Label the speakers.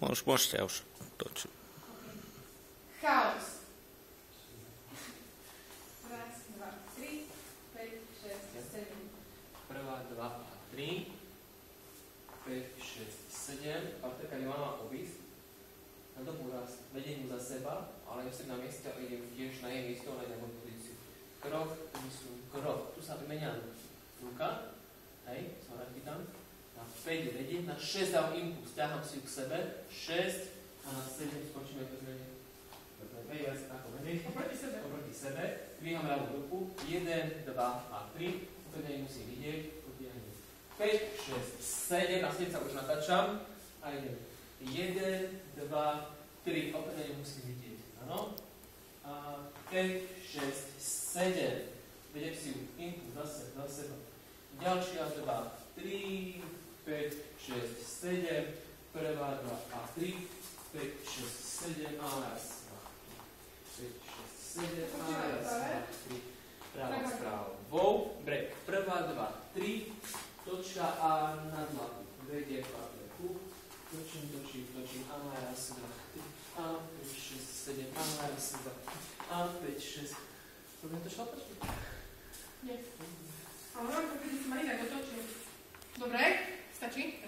Speaker 1: Môžete už točiť.
Speaker 2: Chaos. 1, 2, 3, 5, 6, 7.
Speaker 3: Prvá, 2 a 3. 5, 6, 7. Partnerka nemá obísť. Na dobu raz. Vediem ju za seba, ale ja som na mieste a idem tiež na jej miesto, ale na moju pozíciu. Krok, krok. Tu sa vymenia ruka. Hej, sa tam. Na 5 vediem, na 6 dám impuls. Ťahám si ju k sebe. 6 a na 7 skočíme to zmeniť. Hej, ja si tako vedieť. Oproti sebe. Dvíham ľavú ruku. 1, 2 a 3. Úplne nemusím vidieť. 5, 6, 7. A 7 sa už natáčam. A idem. 1, 2, 3. Opäť nemusím vidieť. Áno. A 5, 6, 7. Vedem si ju impuls za seba. Ďalšia 2, 3, 5, 6, 7. Prvá 2 a 3. 5, 6, 7. A raz. 5, 6, 7. A raz. 2, 3. Právo, správo. Wow. Break. Prvá 2, 3. Točka a na dlaku. Vedie partnerku. Točím. A raz, 2, 3. A 5, 6, 7. A raz, 2. A 5, 6. Poviem to šlapačku?
Speaker 2: Nie. Ale mám to, keď si ma inak otočil. Dobre, stačí?